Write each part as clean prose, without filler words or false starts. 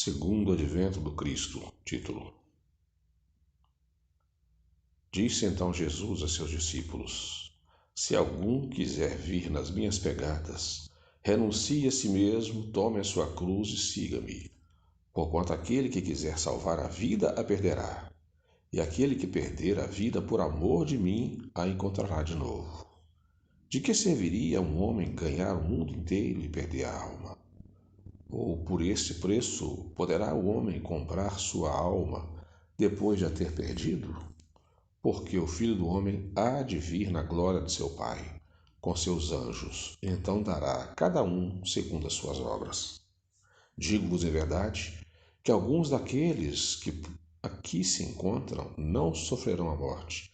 Segundo advento do Cristo. Título. Disse então Jesus a seus discípulos: Se algum quiser vir nas minhas pegadas, renuncie a si mesmo, tome a sua cruz e siga-me. Porquanto aquele que quiser salvar a vida a perderá, e aquele que perder a vida por amor de mim a encontrará de novo. De que serviria um homem ganhar o mundo inteiro e perder a alma? Ou por esse preço poderá o homem comprar sua alma depois de a ter perdido? Porque o Filho do Homem há de vir na glória de seu Pai, com seus anjos, e então dará a cada um segundo as suas obras. Digo-vos em verdade que alguns daqueles que aqui se encontram não sofrerão a morte,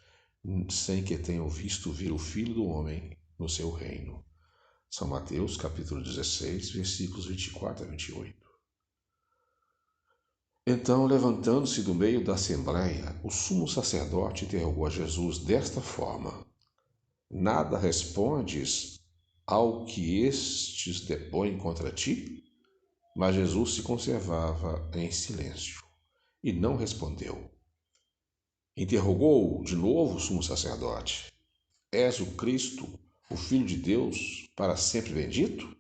sem que tenham visto vir o Filho do Homem no seu reino. São Mateus, capítulo 16, versículos 24 a 28. Então, levantando-se do meio da assembleia, o sumo sacerdote interrogou a Jesus desta forma: Nada respondes ao que estes depõem contra ti? Mas Jesus se conservava em silêncio e não respondeu. Interrogou-o de novo o sumo sacerdote: És o Cristo, o Filho de Deus, para sempre bendito?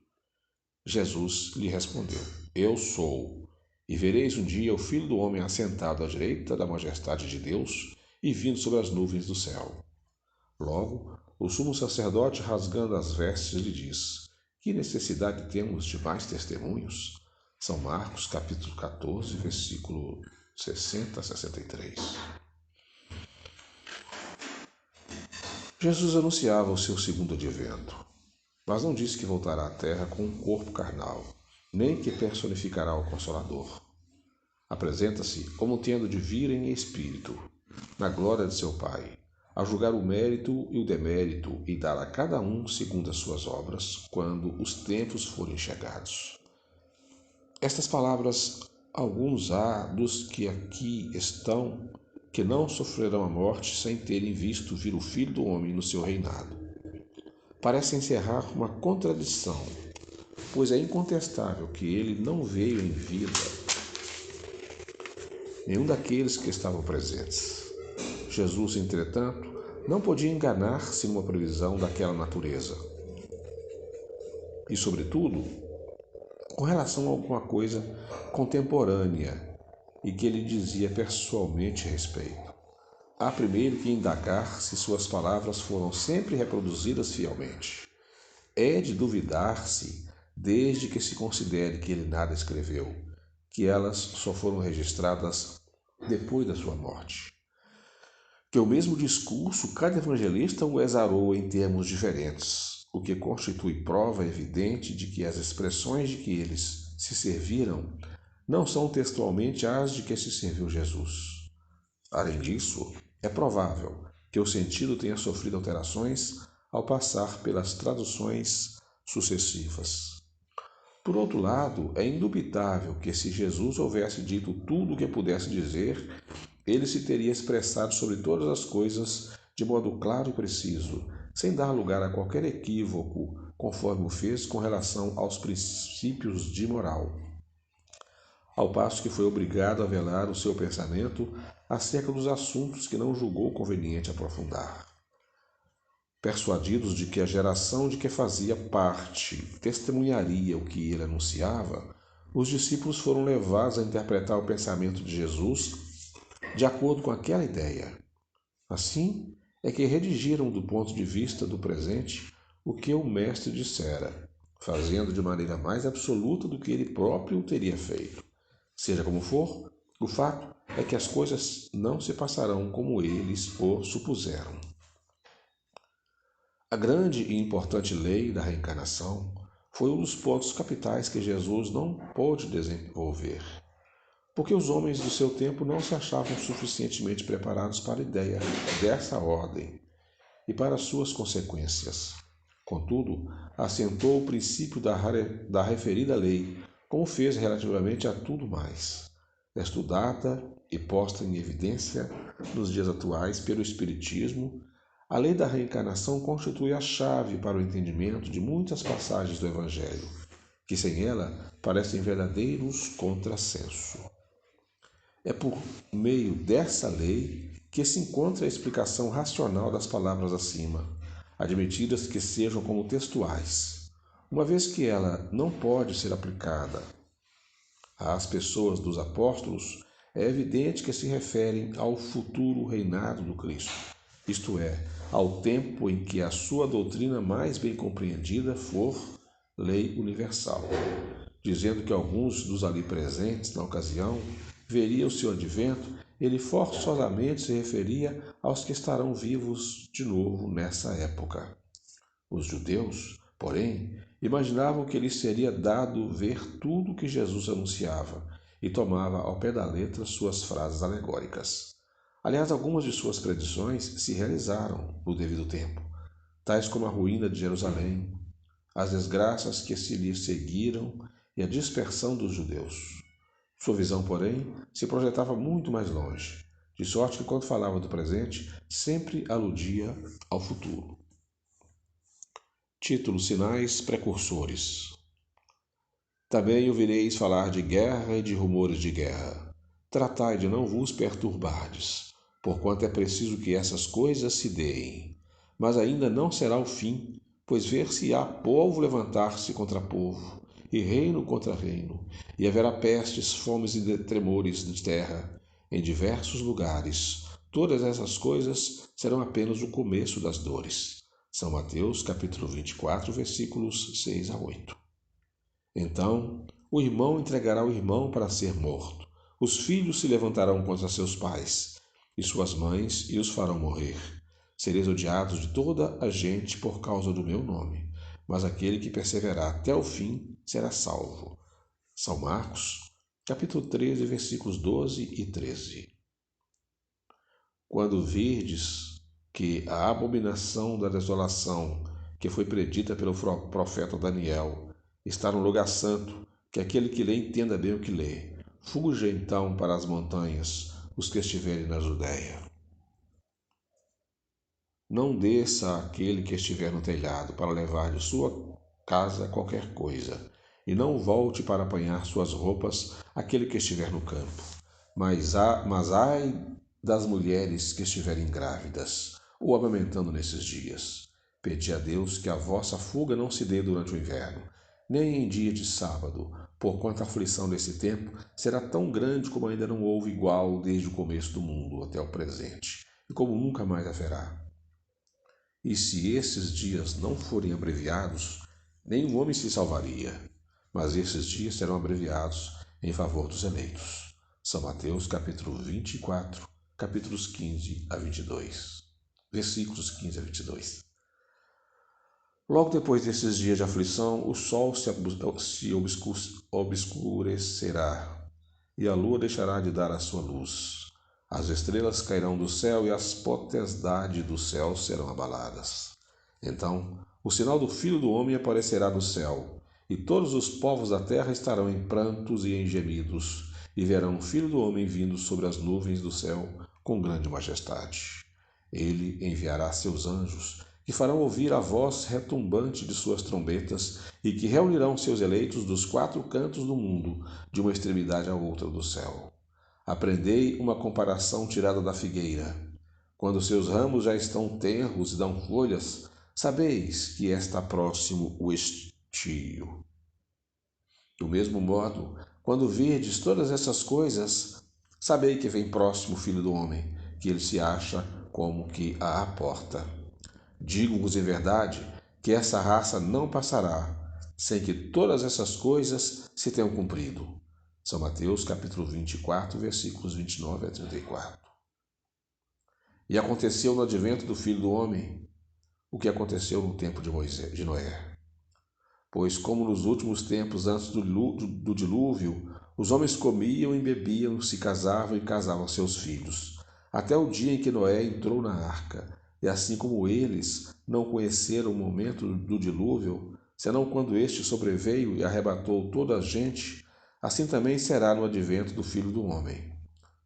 Jesus lhe respondeu: Eu sou. E vereis um dia o Filho do Homem assentado à direita da majestade de Deus e vindo sobre as nuvens do céu. Logo, o sumo sacerdote, rasgando as vestes, lhe diz: Que necessidade temos de mais testemunhos? São Marcos, capítulo 14, versículo 60 a 63. Jesus anunciava o seu segundo advento, mas não disse que voltará à terra com um corpo carnal, nem que personificará o Consolador. Apresenta-se como tendo de vir em espírito, na glória de seu Pai, a julgar o mérito e o demérito e dar a cada um segundo as suas obras, quando os tempos forem chegados. Estas palavras, alguns há dos que aqui estão, que não sofrerão a morte sem terem visto vir o Filho do Homem no seu reinado. Parece encerrar uma contradição, pois é incontestável que ele não veio em vida nenhum daqueles que estavam presentes. Jesus, entretanto, não podia enganar-se numa previsão daquela natureza. E, sobretudo, com relação a alguma coisa contemporânea e que ele dizia pessoalmente a respeito. Há primeiro que indagar se suas palavras foram sempre reproduzidas fielmente. É de duvidar-se, desde que se considere que ele nada escreveu, que elas só foram registradas depois da sua morte. Que o mesmo discurso, cada evangelista o exarou em termos diferentes, o que constitui prova evidente de que as expressões de que eles se serviram não são textualmente as de que se serviu Jesus. Além disso, é provável que o sentido tenha sofrido alterações ao passar pelas traduções sucessivas. Por outro lado, é indubitável que se Jesus houvesse dito tudo o que pudesse dizer, ele se teria expressado sobre todas as coisas de modo claro e preciso, sem dar lugar a qualquer equívoco, conforme o fez com relação aos princípios de moral. Ao passo que foi obrigado a velar o seu pensamento acerca dos assuntos que não julgou conveniente aprofundar. Persuadidos de que a geração de que fazia parte testemunharia o que ele anunciava, os discípulos foram levados a interpretar o pensamento de Jesus de acordo com aquela ideia. Assim é que redigiram do ponto de vista do presente o que o Mestre dissera, fazendo de maneira mais absoluta do que ele próprio teria feito. Seja como for, o fato é que as coisas não se passarão como eles o supuseram. A grande e importante lei da reencarnação foi um dos pontos capitais que Jesus não pôde desenvolver, porque os homens do seu tempo não se achavam suficientemente preparados para a ideia dessa ordem e para suas consequências. Contudo, assentou o princípio da referida lei, como fez relativamente a tudo mais, estudada e posta em evidência nos dias atuais pelo Espiritismo. A lei da reencarnação constitui a chave para o entendimento de muitas passagens do Evangelho, que sem ela parecem verdadeiros contrassenso. É por meio dessa lei que se encontra a explicação racional das palavras acima, admitidas que sejam como textuais, uma vez que ela não pode ser aplicada às pessoas dos apóstolos. É evidente que se referem ao futuro reinado do Cristo, isto é, ao tempo em que a sua doutrina mais bem compreendida for lei universal, dizendo que alguns dos ali presentes na ocasião veriam o seu advento. Ele forçosamente se referia aos que estarão vivos de novo nessa época. Os judeus, porém, imaginavam que lhes seria dado ver tudo o que Jesus anunciava e tomava ao pé da letra suas frases alegóricas. Aliás, algumas de suas predições se realizaram no devido tempo, tais como a ruína de Jerusalém, as desgraças que se lhe seguiram e a dispersão dos judeus. Sua visão, porém, se projetava muito mais longe, de sorte que, quando falava do presente, sempre aludia ao futuro. Título: Sinais precursores. Também ouvireis falar de guerra e de rumores de guerra. Tratai de não vos perturbardes, porquanto é preciso que essas coisas se deem. Mas ainda não será o fim, pois ver-se-á povo levantar-se contra povo, e reino contra reino, e haverá pestes, fomes e tremores de terra em diversos lugares. Todas essas coisas serão apenas o começo das dores. São Mateus, capítulo 24, versículos 6 a 8. Então, o irmão entregará o irmão para ser morto. Os filhos se levantarão contra seus pais, e suas mães e os farão morrer. Sereis odiados de toda a gente por causa do meu nome, mas aquele que perseverar até o fim será salvo. São Marcos, capítulo 13, versículos 12 e 13. Quando virdes que a abominação da desolação, que foi predita pelo profeta Daniel, está no lugar santo, que aquele que lê entenda bem o que lê. Fuja então para as montanhas os que estiverem na Judéia. Não desça aquele que estiver no telhado para levar de sua casa qualquer coisa, e não volte para apanhar suas roupas aquele que estiver no campo. Mas ai das mulheres que estiverem grávidas ou amamentando nesses dias. Pedi a Deus que a vossa fuga não se dê durante o inverno, nem em dia de sábado, porquanto a aflição desse tempo será tão grande como ainda não houve igual desde o começo do mundo até o presente, e como nunca mais haverá. E se esses dias não forem abreviados, nenhum homem se salvaria, mas esses dias serão abreviados em favor dos eleitos. São Mateus, capítulo 24, capítulos 15 a 22. Versículos 15 a 22. Logo depois desses dias de aflição, o sol se obscurecerá, e a lua deixará de dar a sua luz. As estrelas cairão do céu e as potestades do céu serão abaladas. Então, o sinal do Filho do Homem aparecerá do céu, e todos os povos da terra estarão em prantos e em gemidos, e verão o Filho do Homem vindo sobre as nuvens do céu com grande majestade. Ele enviará seus anjos, que farão ouvir a voz retumbante de suas trombetas e que reunirão seus eleitos dos quatro cantos do mundo, de uma extremidade à outra do céu. Aprendei uma comparação tirada da figueira. Quando seus ramos já estão tenros e dão folhas, sabeis que está próximo o estio. Do mesmo modo, quando virdes todas essas coisas, sabei que vem próximo o Filho do Homem, que ele se acha como que à porta. Digo-vos em verdade que essa raça não passará, sem que todas essas coisas se tenham cumprido. São Mateus, capítulo 24, versículos 29 a 34. E aconteceu no advento do Filho do Homem o que aconteceu no tempo de Noé. Pois como nos últimos tempos antes do dilúvio, os homens comiam e bebiam, se casavam e casavam seus filhos, até o dia em que Noé entrou na arca. E assim como eles não conheceram o momento do dilúvio, senão quando este sobreveio e arrebatou toda a gente, assim também será no advento do Filho do Homem.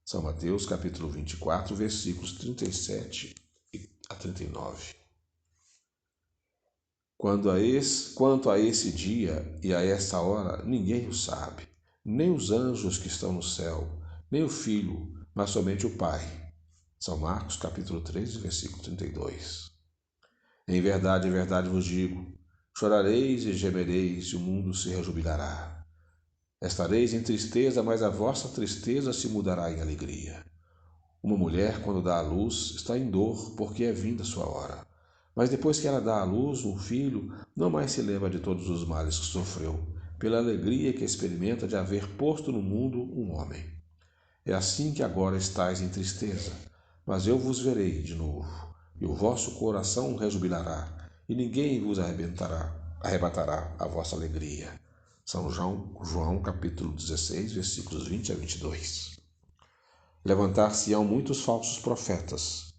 São Mateus, capítulo 24, versículos 37 a 39. Quanto a esse dia e a essa hora, ninguém o sabe, nem os anjos que estão no céu, nem o Filho, mas somente o Pai. São Marcos, capítulo 3, versículo 32. Em verdade vos digo, chorareis e gemereis, e o mundo se rejubilará. Estareis em tristeza, mas a vossa tristeza se mudará em alegria. Uma mulher, quando dá à luz, está em dor, porque é vinda a sua hora. Mas depois que ela dá à luz um filho, não mais se lembra de todos os males que sofreu, pela alegria que experimenta de haver posto no mundo um homem. É assim que agora estáis em tristeza, mas eu vos verei de novo, e o vosso coração rejubilará, e ninguém vos arrebatará a vossa alegria. São João capítulo 16, versículos 20 a 22. Levantar-se-ão muitos falsos profetas,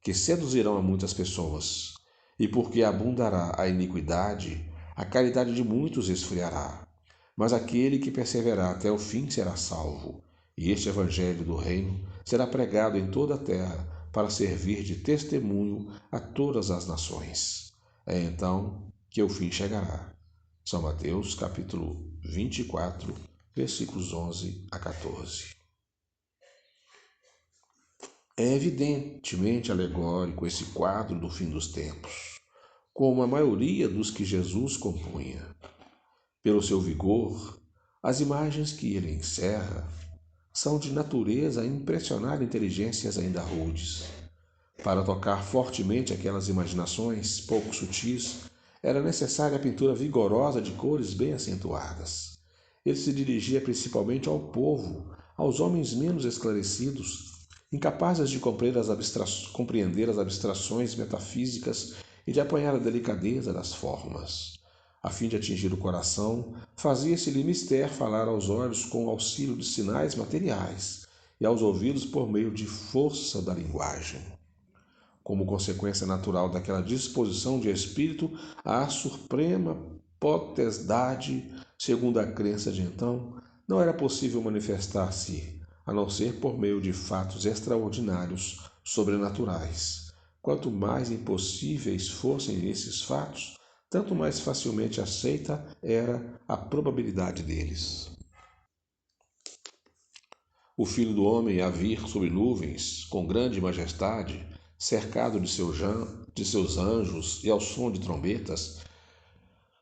que seduzirão a muitas pessoas, e porque abundará a iniquidade, a caridade de muitos esfriará. Mas aquele que perseverar até o fim será salvo, e este evangelho do reino será pregado em toda a terra, para servir de testemunho a todas as nações. É então que o fim chegará. São Mateus, capítulo 24, versículos 11 a 14. É evidentemente alegórico esse quadro do fim dos tempos, como a maioria dos que Jesus compunha. Pelo seu vigor, as imagens que ele encerra são de natureza a impressionar inteligências ainda rudes. Para tocar fortemente aquelas imaginações pouco sutis, era necessária a pintura vigorosa de cores bem acentuadas. Ele se dirigia principalmente ao povo, aos homens menos esclarecidos, incapazes de compreender as abstrações metafísicas e de apanhar a delicadeza das formas. A fim de atingir o coração, fazia-se-lhe mister falar aos olhos com o auxílio de sinais materiais e aos ouvidos por meio de força da linguagem. Como consequência natural daquela disposição de espírito, a suprema potestade, segundo a crença de então, não era possível manifestar-se, a não ser por meio de fatos extraordinários, sobrenaturais. Quanto mais impossíveis fossem esses fatos, tanto mais facilmente aceita era a probabilidade deles. O Filho do Homem a vir sobre nuvens, com grande majestade, cercado de seus anjos e ao som de trombetas,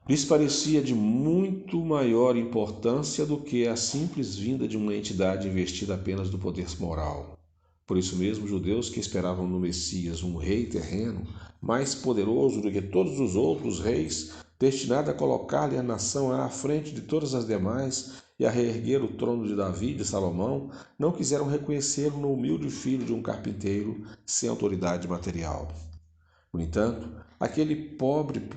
lhes parecia de muito maior importância do que a simples vinda de uma entidade investida apenas do poder moral. Por isso mesmo, os judeus que esperavam no Messias um rei terreno, mais poderoso do que todos os outros reis, destinado a colocar-lhe a nação à frente de todas as demais e a reerguer o trono de Davi e de Salomão, não quiseram reconhecê-lo no humilde filho de um carpinteiro sem autoridade material. No entanto, aquele pobre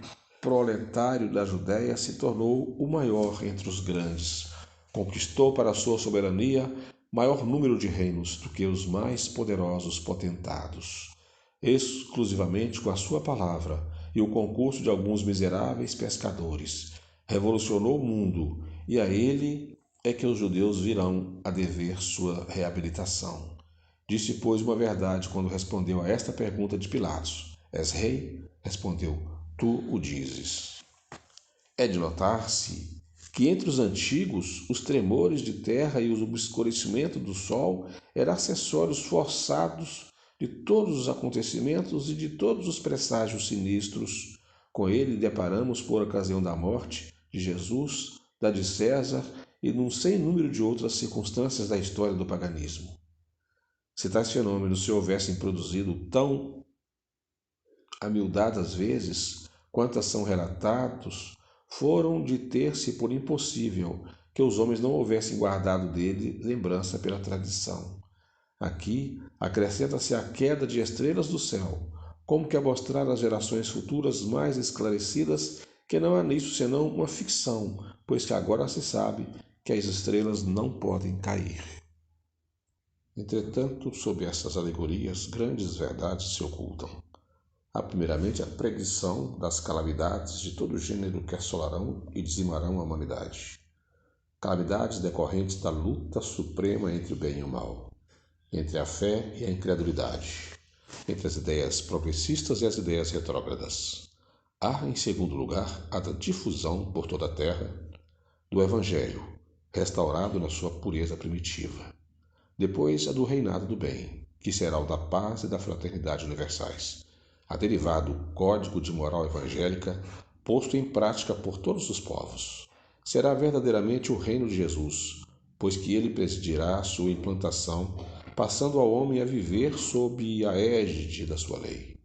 proletário da Judéia se tornou o maior entre os grandes. Conquistou para sua soberania maior número de reinos do que os mais poderosos potentados. Exclusivamente com a sua palavra e o concurso de alguns miseráveis pescadores, revolucionou o mundo, e a ele é que os judeus virão a dever sua reabilitação. Disse, pois, uma verdade quando respondeu a esta pergunta de Pilatos: És rei? Respondeu: Tu o dizes. É de notar-se que entre os antigos os tremores de terra e o obscurecimento do sol eram acessórios forçados de todos os acontecimentos e de todos os presságios sinistros. Com ele deparamos por ocasião da morte de Jesus, da de César e num sem número de outras circunstâncias da história do paganismo. Se tais fenômenos se houvessem produzido tão amildadas vezes quantas são relatados, foram de ter-se por impossível que os homens não houvessem guardado dele lembrança pela tradição. Aqui acrescenta-se a queda de estrelas do céu, como que a mostrar às gerações futuras mais esclarecidas que não há nisso senão uma ficção, pois que agora se sabe que as estrelas não podem cair. Entretanto, sob essas alegorias, grandes verdades se ocultam. Há primeiramente a predição das calamidades de todo gênero que assolarão e dizimarão a humanidade. Calamidades decorrentes da luta suprema entre o bem e o mal, entre a fé e a incredulidade, entre as ideias progressistas e as ideias retrógradas. Há, em segundo lugar, a da difusão por toda a terra do Evangelho, restaurado na sua pureza primitiva. Depois, a do reinado do bem, que será o da paz e da fraternidade universais, a derivado código de moral evangélica posto em prática por todos os povos. Será verdadeiramente o reino de Jesus, pois que ele presidirá a sua implantação, passando ao homem a viver sob a égide da sua lei.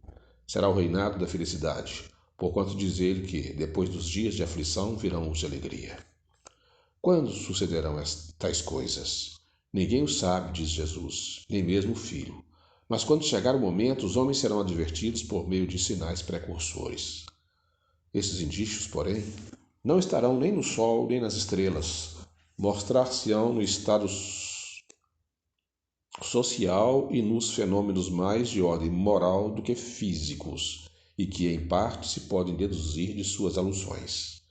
Será o reinado da felicidade, porquanto diz ele que, depois dos dias de aflição, virão os de alegria. Quando sucederão tais coisas? Ninguém o sabe, diz Jesus, nem mesmo o Filho. Mas quando chegar o momento, os homens serão advertidos por meio de sinais precursores. Esses indícios, porém, não estarão nem no sol nem nas estrelas. Mostrar-se-ão no estado social e nos fenômenos mais de ordem moral do que físicos, e que, em parte, se podem deduzir de suas alusões.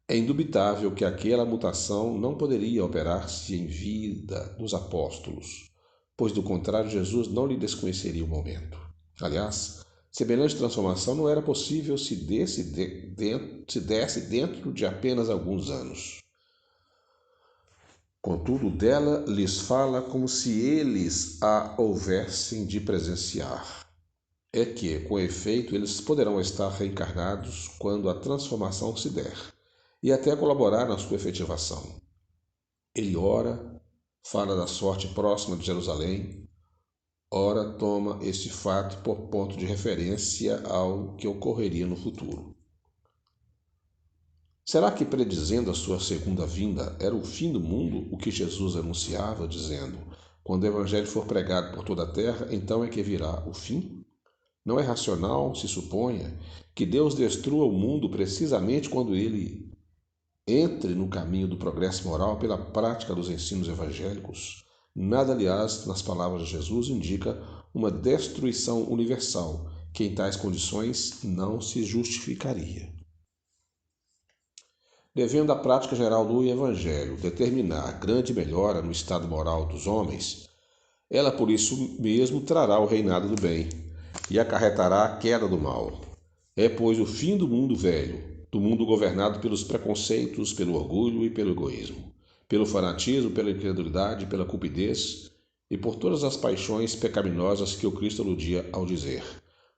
É indubitável que aquela mutação não poderia operar-se em vida dos apóstolos, pois do contrário Jesus não lhe desconheceria o momento. Aliás, semelhante transformação não era possível se desse dentro de apenas alguns anos. Contudo, dela lhes fala como se eles a houvessem de presenciar. É que, com efeito, eles poderão estar reencarnados quando a transformação se der, e até colaborar na sua efetivação. Ele ora, fala da sorte próxima de Jerusalém, ora toma esse fato por ponto de referência ao que ocorreria no futuro. Será que, predizendo a sua segunda vinda, era o fim do mundo o que Jesus anunciava, dizendo: quando o Evangelho for pregado por toda a terra, então é que virá o fim? Não é racional, se suponha, que Deus destrua o mundo precisamente quando ele entre no caminho do progresso moral pela prática dos ensinos evangélicos. Nada, aliás, nas palavras de Jesus indica uma destruição universal, que em tais condições não se justificaria. Devendo a prática geral do Evangelho determinar grande melhora no estado moral dos homens, ela por isso mesmo trará o reinado do bem e acarretará a queda do mal. É, pois, o fim do mundo velho, do mundo governado pelos preconceitos, pelo orgulho e pelo egoísmo, pelo fanatismo, pela incredulidade, pela cupidez e por todas as paixões pecaminosas que o Cristo aludia ao dizer: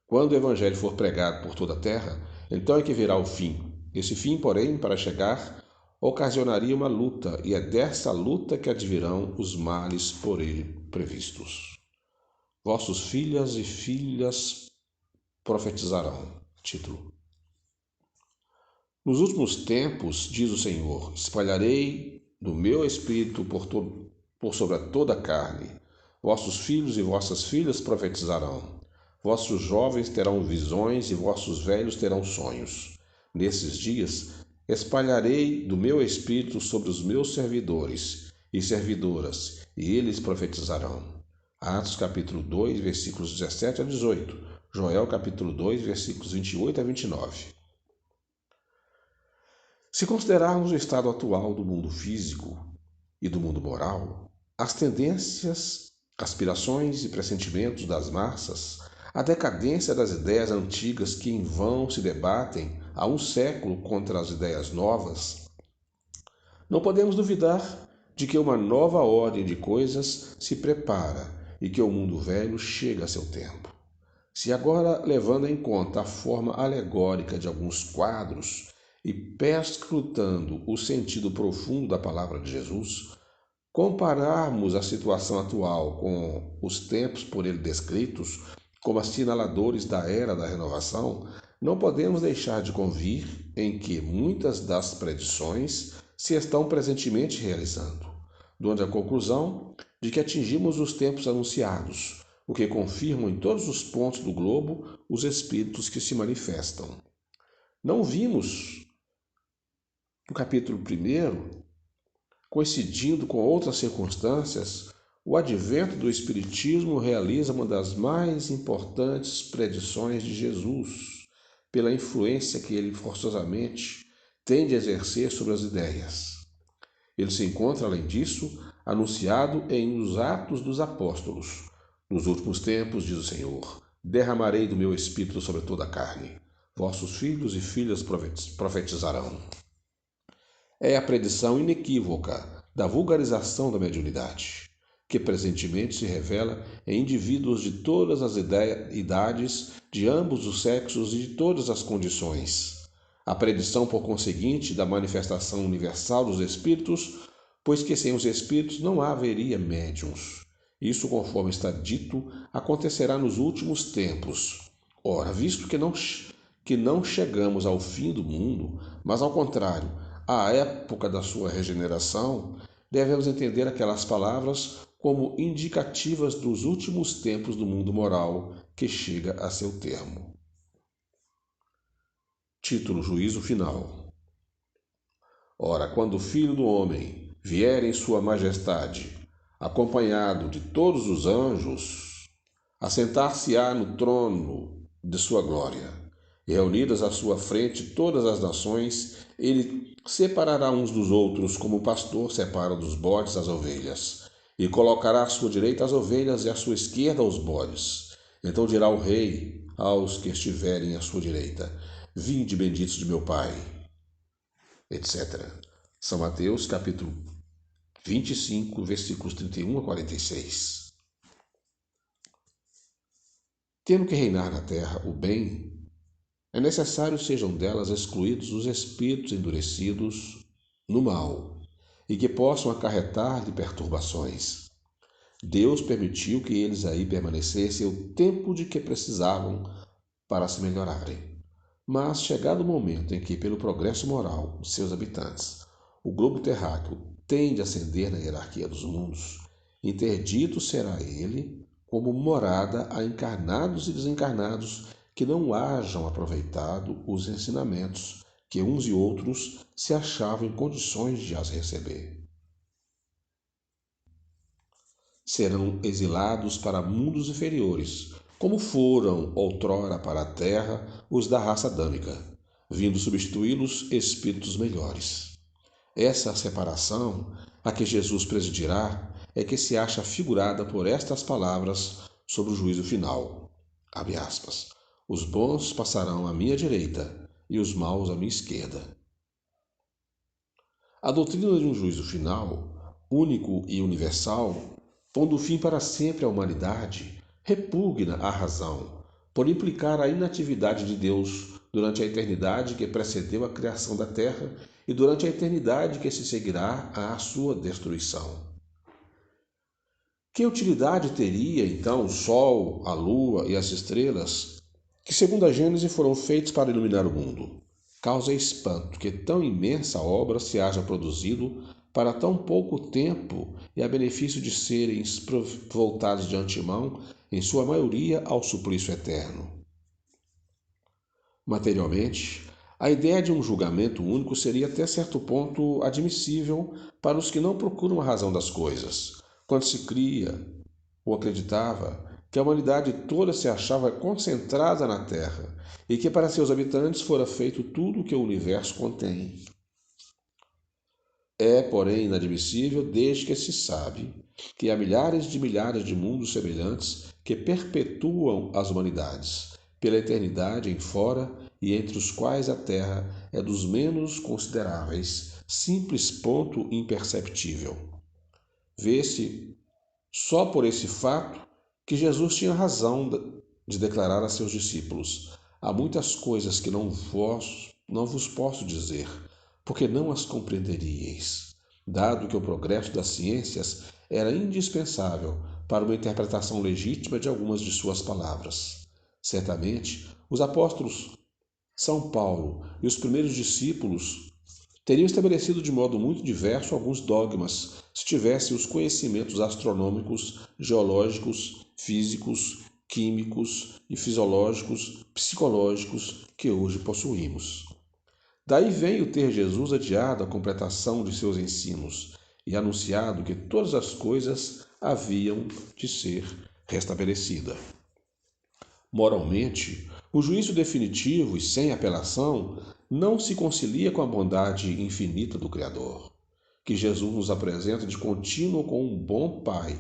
quando o Evangelho for pregado por toda a terra, então é que virá o fim. Esse fim, porém, para chegar, ocasionaria uma luta, e é dessa luta que advirão os males por ele previstos. Vossos filhas e filhas profetizarão. Título. Nos últimos tempos, diz o Senhor, espalharei do meu espírito por sobre toda a carne. Vossos filhos e vossas filhas profetizarão. Vossos jovens terão visões e vossos velhos terão sonhos. Nesses dias, espalharei do meu espírito sobre os meus servidores e servidoras, e eles profetizarão. Atos capítulo 2, versículos 17 a 18. Joel capítulo 2, versículos 28 a 29. Se considerarmos o estado atual do mundo físico e do mundo moral, as tendências, aspirações e pressentimentos das massas, a decadência das ideias antigas que em vão se debatem há um século contra as ideias novas, não podemos duvidar de que uma nova ordem de coisas se prepara e que o mundo velho chega a seu tempo. Se agora, levando em conta a forma alegórica de alguns quadros e perscrutando o sentido profundo da palavra de Jesus, compararmos a situação atual com os tempos por ele descritos como assinaladores da era da renovação, não podemos deixar de convir em que muitas das predições se estão presentemente realizando, dando a conclusão de que atingimos os tempos anunciados, o que confirmam em todos os pontos do globo os espíritos que se manifestam. Não vimos no capítulo 1, coincidindo com outras circunstâncias, o advento do Espiritismo realiza uma das mais importantes predições de Jesus, pela influência que ele forçosamente tem de exercer sobre as ideias. Ele se encontra, além disso, anunciado em Os Atos dos Apóstolos. Nos últimos tempos, diz o Senhor, derramarei do meu Espírito sobre toda a carne. Vossos filhos e filhas profetizarão. É a predição inequívoca da vulgarização da mediunidade, que presentemente se revela em indivíduos de todas as idades, de ambos os sexos e de todas as condições. A predição, por conseguinte, da manifestação universal dos espíritos, pois que sem os espíritos não haveria médiuns. Isso, conforme está dito, acontecerá nos últimos tempos. Ora, visto que não chegamos ao fim do mundo, mas ao contrário, à época da sua regeneração, devemos entender aquelas palavras como indicativas dos últimos tempos do mundo moral que chega a seu termo. Título: Juízo Final. Ora, quando o Filho do Homem vier em sua majestade, acompanhado de todos os anjos, assentar-se-á no trono de sua glória, e reunidas à sua frente todas as nações, ele separará uns dos outros, como o pastor separa dos bodes as ovelhas, e colocará à sua direita as ovelhas e à sua esquerda os bodes. Então dirá o rei aos que estiverem à sua direita: Vinde, benditos de meu Pai, etc. São Mateus, capítulo 25, versículos 31 a 46. Tendo que reinar na terra o bem, é necessário sejam delas excluídos os espíritos endurecidos no mal e que possam acarretar-lhe perturbações. Deus permitiu que eles aí permanecessem o tempo de que precisavam para se melhorarem. Mas, chegado o momento em que, pelo progresso moral de seus habitantes, o globo terráqueo tende a ascender na hierarquia dos mundos, interdito será ele como morada a encarnados e desencarnados que não hajam aproveitado os ensinamentos que uns e outros se achavam em condições de as receber. Serão exilados para mundos inferiores, como foram outrora para a terra os da raça adâmica, vindo substituí-los espíritos melhores. Essa separação a que Jesus presidirá é que se acha figurada por estas palavras sobre o juízo final. Abre aspas. Os bons passarão à minha direita e os maus à minha esquerda. A doutrina de um juízo final, único e universal, pondo fim para sempre à humanidade, repugna à razão, por implicar a inatividade de Deus durante a eternidade que precedeu a criação da terra e durante a eternidade que se seguirá à sua destruição. Que utilidade teria, então, o Sol, a Lua e as estrelas, que, segundo a Gênese, foram feitos para iluminar o mundo? Causa espanto que tão imensa obra se haja produzido para tão pouco tempo e a benefício de serem voltados de antemão, em sua maioria, ao suplício eterno. Materialmente, a ideia de um julgamento único seria até certo ponto admissível para os que não procuram a razão das coisas, quando se cria ou acreditava que a humanidade toda se achava concentrada na Terra e que para seus habitantes fora feito tudo o que o universo contém. É, porém, inadmissível desde que se sabe que há milhares de mundos semelhantes que perpetuam as humanidades pela eternidade em fora e entre os quais a Terra é dos menos consideráveis, simples ponto imperceptível. Vê-se só por esse fato que Jesus tinha razão de declarar a seus discípulos: há muitas coisas que não vos posso dizer, porque não as compreenderíeis, dado que o progresso das ciências era indispensável para uma interpretação legítima de algumas de suas palavras. Certamente, os apóstolos São Paulo e os primeiros discípulos teriam estabelecido de modo muito diverso alguns dogmas se tivessem os conhecimentos astronômicos, geológicos, físicos, químicos e fisiológicos, psicológicos que hoje possuímos. Daí vem o ter Jesus adiado a completação de seus ensinos e anunciado que todas as coisas haviam de ser restabelecidas. Moralmente, o juízo definitivo e sem apelação não se concilia com a bondade infinita do Criador, que Jesus nos apresenta de contínuo como um bom Pai,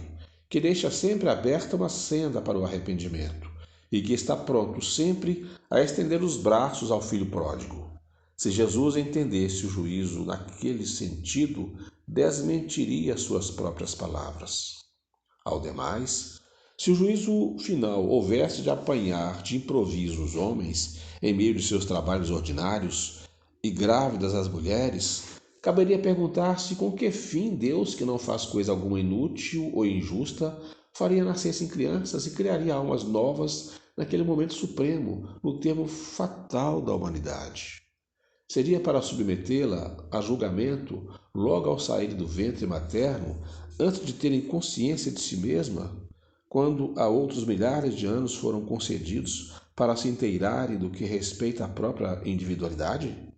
que deixa sempre aberta uma senda para o arrependimento e que está pronto sempre a estender os braços ao filho pródigo. Se Jesus entendesse o juízo naquele sentido, desmentiria suas próprias palavras. Ao demais, se o juízo final houvesse de apanhar de improviso os homens em meio de seus trabalhos ordinários e grávidas as mulheres, caberia perguntar-se com que fim Deus, que não faz coisa alguma inútil ou injusta, faria nascer-se em crianças e criaria almas novas naquele momento supremo, no termo fatal da humanidade. Seria para submetê-la a julgamento logo ao sair do ventre materno, antes de terem consciência de si mesma, quando há outros milhares de anos foram concedidos para se inteirarem do que respeita à própria individualidade?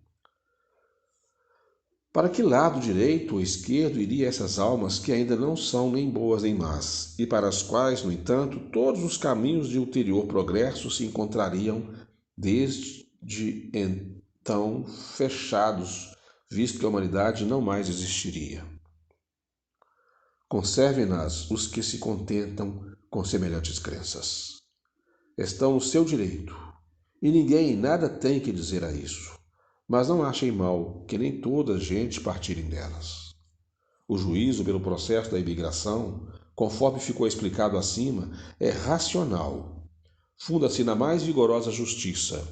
Para que lado direito ou esquerdo iriam essas almas que ainda não são nem boas nem más, e para as quais, no entanto, todos os caminhos de ulterior progresso se encontrariam desde então fechados, visto que a humanidade não mais existiria? Conservem-nas os que se contentam com semelhantes crenças. Estão no seu direito, e ninguém nada tem que dizer a isso. Mas não achem mal que nem toda a gente partirem delas. O juízo pelo processo da imigração, conforme ficou explicado acima, é racional. Funda-se na mais vigorosa justiça,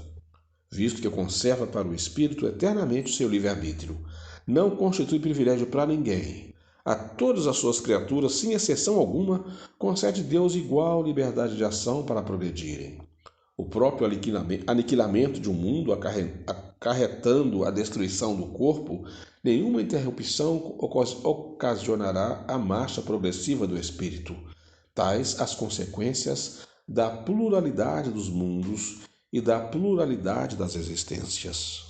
visto que conserva para o espírito eternamente o seu livre-arbítrio. Não constitui privilégio para ninguém. A todas as suas criaturas, sem exceção alguma, concede Deus igual liberdade de ação para progredirem. O próprio aniquilamento de um mundo acarretando a destruição do corpo, nenhuma interrupção ocasionará a marcha progressiva do espírito. Tais as consequências da pluralidade dos mundos e da pluralidade das existências.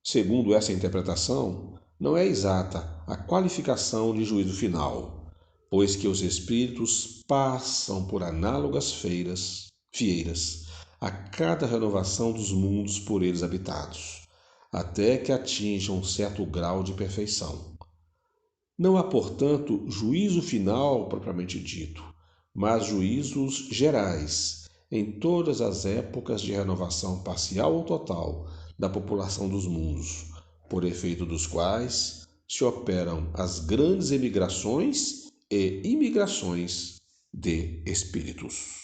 Segundo essa interpretação, não é exata a qualificação de juízo final, pois que os espíritos passam por análogas fieiras a cada renovação dos mundos por eles habitados, até que atinjam um certo grau de perfeição. Não há, portanto, juízo final propriamente dito, mas juízos gerais em todas as épocas de renovação parcial ou total da população dos mundos, por efeito dos quais se operam as grandes emigrações e imigrações de espíritos.